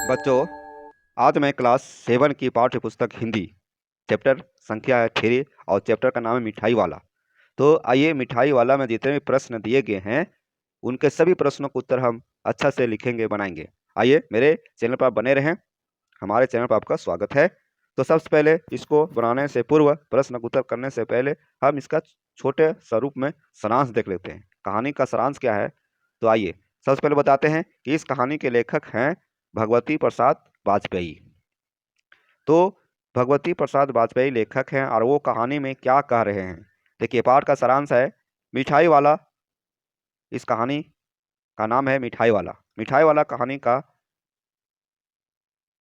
बच्चों, आज मैं क्लास 7 की पाठ्य पुस्तक हिंदी चैप्टर संख्या है 3 और चैप्टर का नाम है मिठाई वाला। तो आइए, मिठाई वाला में जितने भी प्रश्न दिए गए हैं उनके सभी प्रश्नों का उत्तर हम अच्छा से लिखेंगे, बनाएंगे। आइए, मेरे चैनल पर आप बने रहें। हमारे चैनल पर आपका स्वागत है। तो सबसे पहले इसको बनाने से पूर्व, प्रश्न का उत्तर करने से पहले हम इसका छोटे स्वरूप में सारांश देख लेते हैं। कहानी का सारांश क्या है, तो आइए सबसे पहले बताते हैं कि इस कहानी के लेखक हैं भगवती प्रसाद वाजपेयी। तो भगवती प्रसाद वाजपेयी लेखक हैं और वो कहानी में क्या कह रहे हैं। देखिए, पाठ का सारांश है मिठाई वाला। इस कहानी का नाम है मिठाई वाला। मिठाई वाला कहानी का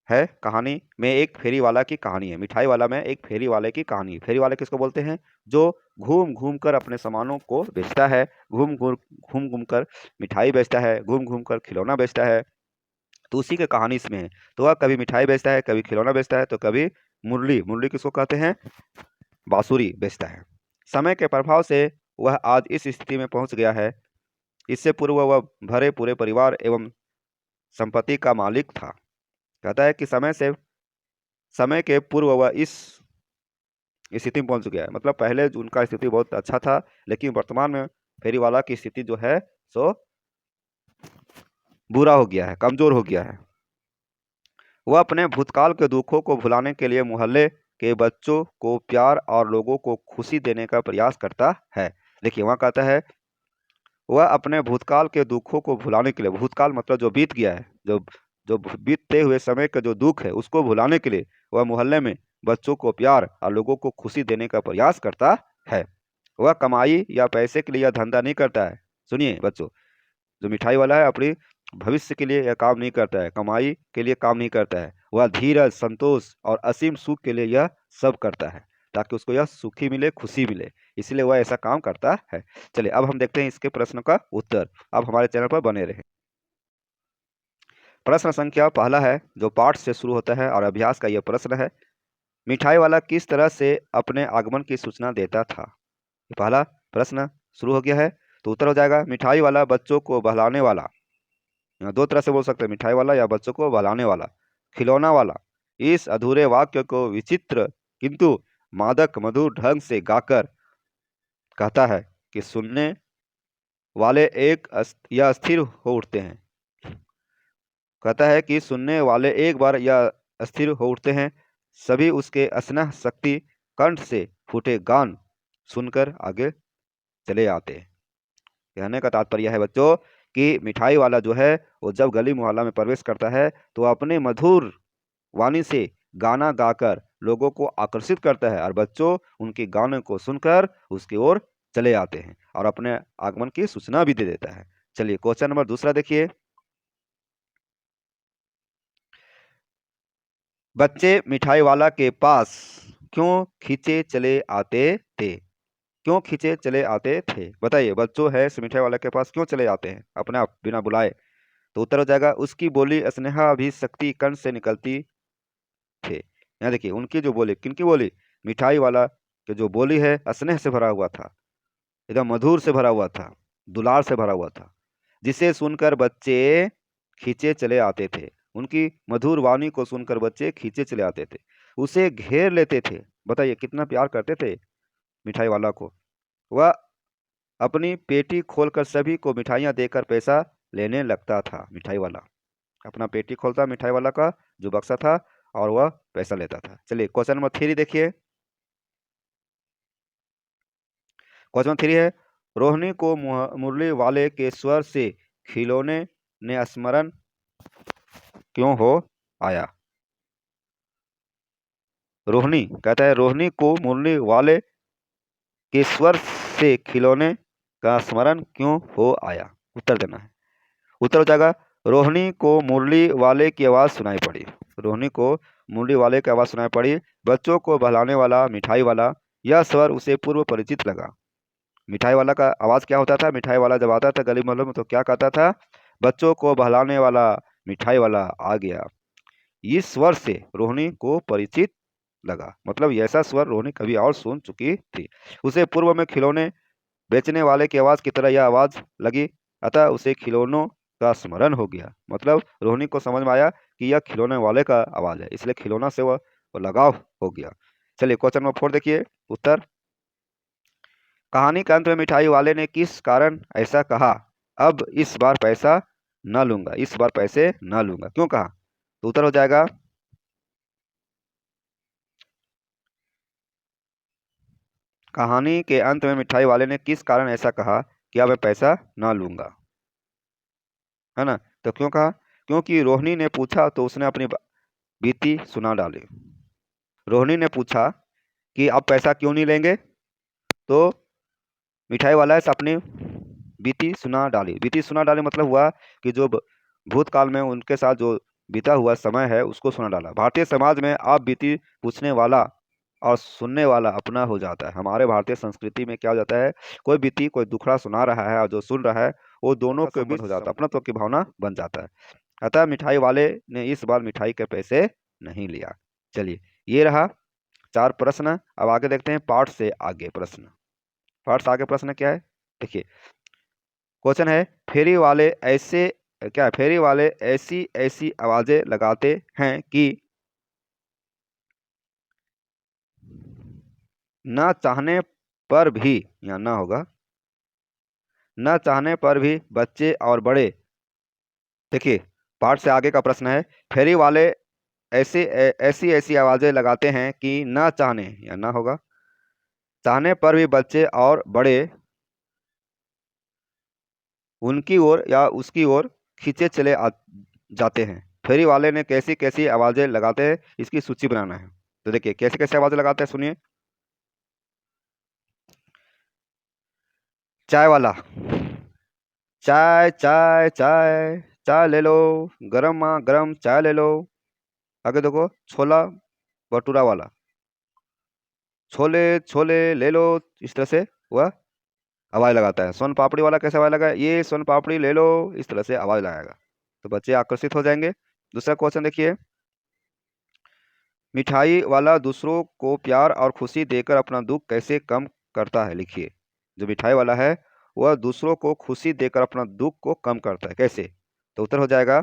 है, कहानी में एक फेरी वाला की कहानी है। मिठाई वाला में एक फेरी वाले की कहानी है। फेरी वाले किसको बोलते हैं? जो घूम घूम कर अपने सामानों को बेचता है, घूम घूम कर मिठाई बेचता है, घूम घूम कर खिलौना बेचता है। तो उसी की कहानी इसमें है। तो वह कभी मिठाई बेचता है, कभी खिलौना बेचता है, तो कभी मुरली, मुरली किसको कहते हैं? बांसुरी बेचता है। समय के प्रभाव से वह आज इस स्थिति में पहुंच गया है। इससे पूर्व वह भरे पूरे परिवार एवं संपत्ति का मालिक था। कहता है कि समय के पूर्व वह इस स्थिति में पहुंच गया है। मतलब पहले उनका स्थिति बहुत अच्छा था, लेकिन वर्तमान में फेरी वाला की स्थिति जो है सो बुरा हो गया है, कमजोर हो गया है। वह अपने भूतकाल के दुखों को भुलाने के लिए मोहल्ले के बच्चों को प्यार और लोगों को खुशी देने का प्रयास करता है। देखिए, वहाँ कहता है वह अपने भूतकाल के दुखों को भुलाने के लिए, भूतकाल मतलब जो बीत गया है, जो जो बीतते हुए समय का जो दुख है उसको भुलाने के लिए वह मोहल्ले में बच्चों को प्यार और लोगों को खुशी देने का प्रयास करता है। वह कमाई या पैसे के लिए यह धंधा नहीं करता है। सुनिए बच्चों, जो मिठाई वाला है अपनी भविष्य के लिए यह काम नहीं करता है, कमाई के लिए काम नहीं करता है। वह धीरज, संतोष और असीम सुख के लिए यह सब करता है, ताकि उसको यह सुखी मिले, खुशी मिले। इसलिए वह ऐसा काम करता है। चलिए, अब हम देखते हैं इसके प्रश्न का उत्तर। अब हमारे चैनल पर बने रहें। प्रश्न संख्या पहला है, जो पाठ से शुरू होता है और अभ्यास का यह प्रश्न है। मिठाई वाला किस तरह से अपने आगमन की सूचना देता था? ये पहला प्रश्न शुरू हो गया है। तो उत्तर हो जाएगा मिठाई वाला बच्चों को बहलाने वाला। यहाँ दो तरह से बोल सकते हैं, मिठाई वाला या बच्चों को बहलाने वाला, खिलौना वाला। इस अधूरे वाक्य को विचित्र किंतु मादक मधुर ढंग से गाकर कहता है कि सुनने वाले या अस्थिर हो उठते हैं। कहता है कि सुनने वाले एक बार या अस्थिर हो उठते हैं। सभी उसके अस्नह शक्ति कंठ से फूटे गान सुनकर आगे चले आते हैं। कहने का तात्पर्य है बच्चों कि मिठाई वाला जो है वो जब गली मोहल्ला में प्रवेश करता है तो अपने मधुर वाणी से गाना गाकर लोगों को आकर्षित करता है और बच्चों उनके गाने को सुनकर उसकी ओर चले आते हैं और अपने आगमन की सूचना भी दे देता है। चलिए, क्वेश्चन नंबर दूसरा देखिए। बच्चे मिठाई वाला के पास क्यों खींचे चले आते थे? क्यों खींचे चले आते थे? बताइए, बच्चों है इस मिठाई वाला के पास क्यों चले आते हैं अपने आप बिना बुलाए? तो उत्तर हो जाएगा उसकी बोली स्नेहा भी शक्ति कंठ से निकलती थे। यहाँ देखिए, उनकी जो बोली, किनकी बोली? मिठाई वाला की जो बोली है स्नेह से भरा हुआ था, एकदम मधुर से भरा हुआ था, दुलार से भरा हुआ था, जिसे सुनकर बच्चे खींचे चले आते थे। उनकी मधुर वाणी को सुनकर बच्चे खींचे चले आते थे, उसे घेर लेते थे। बताइए कितना प्यार करते थे मिठाई वाला को। वह अपनी पेटी खोलकर सभी को मिठाइयाँ देकर पैसा लेने लगता था। मिठाई वाला अपना पेटी खोलता मिठाई वाला का जो बक्सा था और वह पैसा लेता था। चलिए, क्वेश्चन नंबर 3 देखिए। क्वेश्चन 3 है, रोहिणी को मुरली वाले के स्वर से खिलौने ने स्मरण क्यों हो आया? रोहिणी कहता है रोहिणी को मुरली वाले के स्वर से खिलौने का स्मरण क्यों हो आया? उत्तर देना है। उत्तर हो जाएगा रोहिणी को मुरली वाले की आवाज़ सुनाई पड़ी। रोहिणी को मुरली वाले की आवाज़ सुनाई पड़ी। बच्चों को बहलाने वाला मिठाई वाला, यह स्वर उसे पूर्व परिचित लगा। मिठाई वाला का आवाज़ क्या होता था? मिठाई वाला जब आता था गली मोहल्लों में तो क्या कहता था? बच्चों को बहलाने वाला मिठाई वाला आ गया। इस स्वर से रोहिणी को परिचित लगा, मतलब ऐसा स्वर रोहिणी कभी और सुन चुकी थी। उसे पूर्व में खिलौने बेचने वाले की आवाज़ की तरह यह आवाज़ लगी, अतः उसे खिलौनों का स्मरण हो गया। मतलब रोहिणी को समझ में आया कि यह खिलौने वाले का आवाज है, इसलिए खिलौना से वह लगाव हो गया। चलिए क्वेश्चन नंबर 4 देखिए उत्तर। कहानी के अंत में मिठाई वाले ने किस कारण ऐसा कहा, अब इस बार पैसा न लूंगा, इस बार पैसे न लूंगा, क्यों कहा? तो उत्तर हो जाएगा कहानी के अंत में मिठाई वाले ने किस कारण ऐसा कहा कि अब मैं पैसा ना लूंगा, है ना? तो क्यों कहा? क्योंकि रोहिणी ने पूछा तो उसने अपनी बीती सुना डाली। रोहिणी ने पूछा कि अब पैसा क्यों नहीं लेंगे, तो मिठाई वाला से अपनी बीती सुना डाली। बीती सुना डाली मतलब हुआ कि जो भूतकाल में उनके साथ जो बीता हुआ समय है उसको सुना डाला। भारतीय समाज में आप बीती पूछने वाला और सुनने वाला अपना हो जाता है। हमारे भारतीय संस्कृति में क्या हो जाता है, कोई बीती कोई दुखड़ा सुना रहा है और जो सुन रहा है वो दोनों के बीच हो जाता है, अपनत्व की भावना बन जाता है। अतः मिठाई वाले ने इस बार मिठाई के पैसे नहीं लिया। चलिए ये रहा 4 प्रश्न। अब आगे देखते हैं पाठ से आगे प्रश्न। पाठ से आगे प्रश्न क्या है देखिए। क्वेश्चन है फेरी वाले फेरी वाले ऐसी ऐसी आवाजें लगाते हैं कि न चाहने पर भी, या ना होगा, न चाहने पर भी बच्चे और बड़े। देखिए पाठ से आगे का प्रश्न है फेरी वाले ऐसी ऐसी आवाजें लगाते हैं कि न चाहने, या ना होगा, चाहने पर भी बच्चे और बड़े उनकी ओर या उसकी ओर खींचे जाते हैं। फेरी वाले ने कैसी कैसी आवाजें लगाते हैं इसकी सूची बनाना है। तो देखिए कैसे कैसे आवाजें लगाते हैं सुनिए। चाय वाला, चाय चाय चाय, चाय ले लो, गरम गरम चाय ले लो। आगे देखो छोला भटूरा वाला, छोले छोले ले लो, इस तरह से वह आवाज लगाता है। सोन पापड़ी वाला कैसे आवाज लगाए, ये सोन पापड़ी ले लो, इस तरह से आवाज लगाएगा, तो बच्चे आकर्षित हो जाएंगे। दूसरा क्वेश्चन देखिए मिठाई वाला दूसरों को प्यार और खुशी देकर अपना दुख कैसे कम करता है, लिखिए। जो मिठाई वाला है वह दूसरों को खुशी देकर अपना दुख को कम करता है, कैसे? तो उत्तर हो जाएगा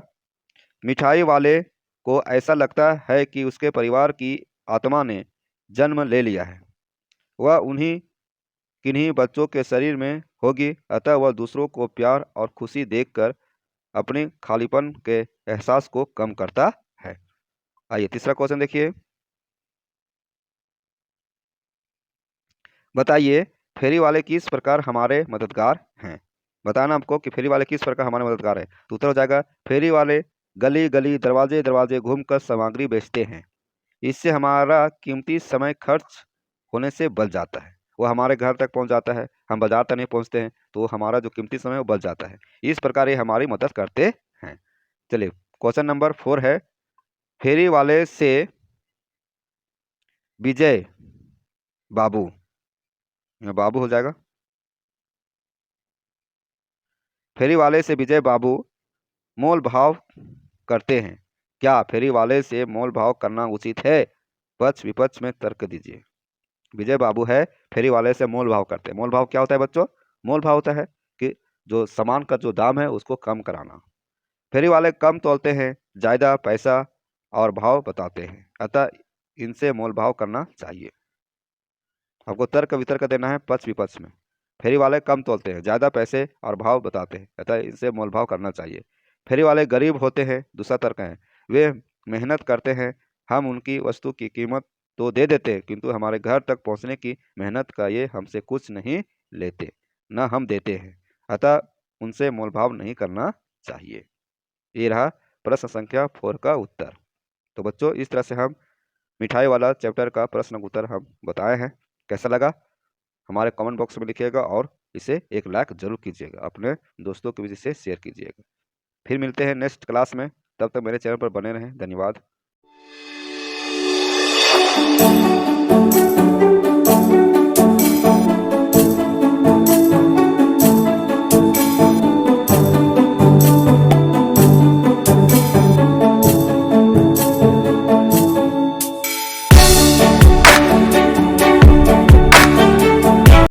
मिठाई वाले को ऐसा लगता है कि उसके परिवार की आत्मा ने जन्म ले लिया है, वह उन्हीं किन्हीं बच्चों के शरीर में होगी, अतः वह दूसरों को प्यार और खुशी देकर अपने खालीपन के एहसास को कम करता है। आइए तीसरा क्वेश्चन देखिए। बताइए फेरी वाले किस प्रकार हमारे मददगार हैं। बताना आपको कि फेरी वाले किस प्रकार हमारे मददगार हैं। तो उत्तर हो जाएगा फेरी वाले गली गली दरवाजे दरवाजे घूमकर सामग्री बेचते हैं, इससे हमारा कीमती समय खर्च होने से बच जाता है। वो हमारे घर तक पहुंच जाता है, हम बाजार तक नहीं पहुंचते हैं, तो हमारा जो कीमती समय वो बच जाता है। इस प्रकार ये हमारी मदद करते हैं। चलिए क्वेश्चन नंबर 4 है फेरी वाले से विजय बाबू, बाबू हो जाएगा, फेरी वाले से विजय बाबू मोल भाव करते हैं, क्या फेरी वाले से मोल भाव करना उचित है? पक्ष विपक्ष में तर्क दीजिए। विजय बाबू है फेरी वाले से मोल भाव करते हैं। मोल भाव क्या होता है बच्चों? मोल भाव होता है कि जो सामान का जो दाम है उसको कम कराना। फेरी वाले कम तोलते हैं, ज्यादा पैसा और भाव बताते हैं, अतः इनसे मोल भाव करना चाहिए। आपको तर्क वितर्क देना है पक्ष विपक्ष में। फेरी वाले कम तोलते हैं, ज्यादा पैसे और भाव बताते हैं, अतः इनसे मोल भाव करना चाहिए। फेरी वाले गरीब होते हैं, दूसरा तर्क है, वे मेहनत करते हैं, हम उनकी वस्तु की कीमत तो दे देते हैं किंतु हमारे घर तक पहुंचने की मेहनत का ये हमसे कुछ नहीं लेते, न हम देते हैं, अतः उनसे मोल भाव नहीं करना चाहिए। ये रहा प्रश्न संख्या 4 का उत्तर। तो बच्चों इस तरह से हम मिठाई वाला चैप्टर का प्रश्न उत्तर हम बताए हैं। कैसा लगा हमारे कमेंट बॉक्स में लिखिएगा और इसे एक लाइक जरूर कीजिएगा, अपने दोस्तों के बीच इसे शेयर कीजिएगा। फिर मिलते हैं नेक्स्ट क्लास में, तब तक मेरे चैनल पर बने रहें। धन्यवाद।